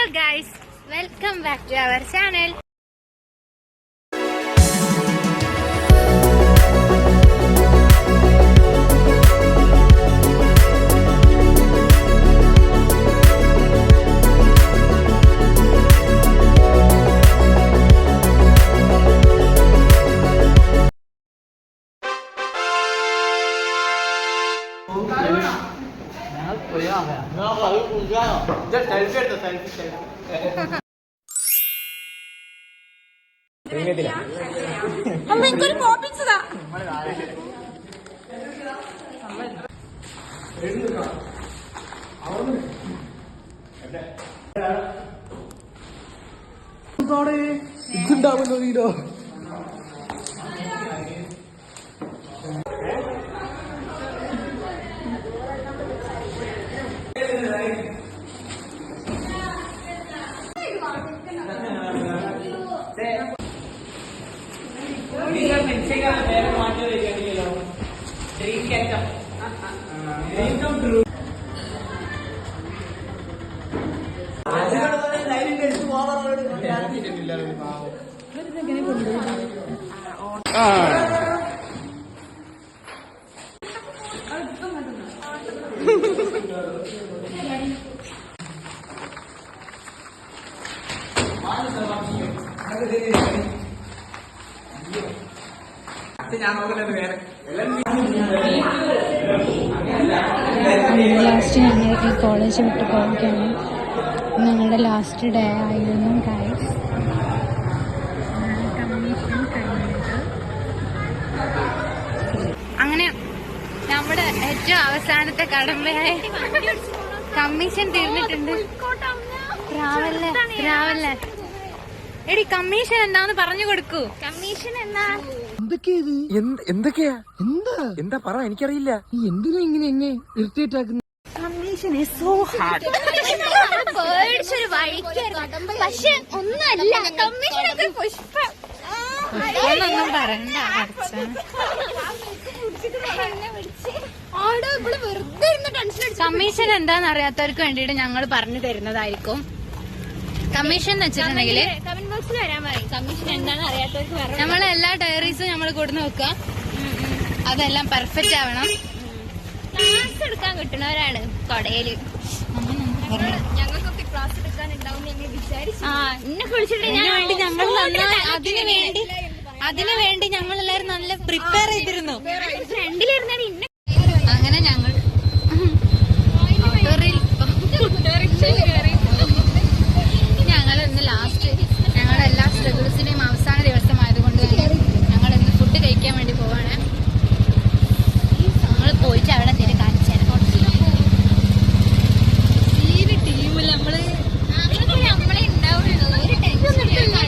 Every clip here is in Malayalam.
Hello guys, welcome back to our channel. അമ്മ എനിക്കൊരു പോപ്പിച്ചതാ. ഇതുണ്ടാവുമല്ലോ വീടോ. ലാസ്റ്റ് ഞങ്ങൾ ഈ കോളേജ് വിട്ട് പോവുകയാണ്. ഞങ്ങളുടെ ലാസ്റ്റ് ഡേ ആയിരുന്നു ഗൈസ്. അങ്ങനെ നമ്മുടെ ഏറ്റവും അവസാനത്തെ കടമ്പയായ കമ്മീഷൻ തീർന്നിട്ടുണ്ട്. രാവല്ലേ എടി കമ്മീഷൻ എന്താന്ന് പറഞ്ഞു കൊടുക്കൂ. കമ്മീഷൻ എന്തൊക്കെയാ എന്താ പറ, എനിക്കറിയില്ല. എന്തിനാ ഇങ്ങനെ എന്നെ ഇറിറ്റേറ്റ് ആക്കുന്നത്? Commission is so hard. പേടിച്ചൊരു വഴിക്കായിരുന്നു, പക്ഷെ ഒന്നല്ല. കമ്മീഷനൊക്കെ പുഷ്പം ഒന്നും പറയണ്ട. കമ്മീഷൻ എന്താന്ന് അറിയാത്തവർക്ക് വേണ്ടിയിട്ട് ഞങ്ങൾ പറഞ്ഞു തരുന്നതായിരിക്കും. കമ്മീഷൻ എന്ന് വെച്ചിട്ടുണ്ടെങ്കിൽ കമന്റ് ബോക്സിൽ വരാൻ പറയും. കമ്മീഷൻ എന്താണെന്ന് അറിയാത്തവർക്ക് നമ്മളെ എല്ലാ ഡയറീസും നമ്മൾ കൊടുന്ന് വെക്കുക. അതെല്ലാം പെർഫെക്റ്റ് ആവണം. ക്ലാസ് എടുക്കാൻ കിട്ടുന്നവരാണ് കൊടയില്. ഞങ്ങൾക്കൊക്കെ ക്ലാസ് എടുക്കാനുണ്ടാവും ഞങ്ങൾ വിചാരിച്ചു. എന്നെ വിളിച്ചിട്ട് അതിനു വേണ്ടി ഞങ്ങൾ എല്ലാവരും നല്ല പ്രിപ്പയർ ചെയ്തിരുന്നു. ഫ്രണ്ടിലിരുന്നാണ് ഇന്ന. അങ്ങനെ ഞങ്ങൾ ഞങ്ങൾ ഇന്ന് ലാസ്റ്റ് ഞങ്ങളുടെ എല്ലാ സ്ട്രഗിൾസിന്റെയും അവസാന ദിവസമായതുകൊണ്ട് ഞങ്ങൾ ഇന്ന് ഫുഡ് കഴിക്കാൻ വേണ്ടി പോവാണ്. നമ്മൾ പോയിട്ട് അവിടെ എന്തെങ്കിലും കാണിച്ചു തരാം. ടീമിൽ നമ്മളെ ഉണ്ടാവുള്ളൂ. ഒരു ടെൻഷൻ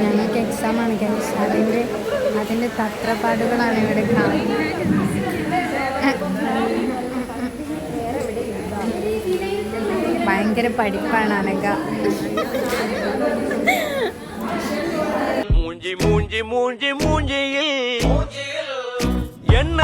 ഞങ്ങൾക്ക് എക്സാമാണ് ഗൈസ്. അതിൻ്റെ തത്രപ്പാടുകളാണ് ഇവിടെ കാണുന്നത്. ഭയങ്കര പഠിപ്പാണ് അനക. മൂഞ്ചി മൂഞ്ചി മൂഞ്ചി മൂഞ്ചിയിൽ എണ്ണ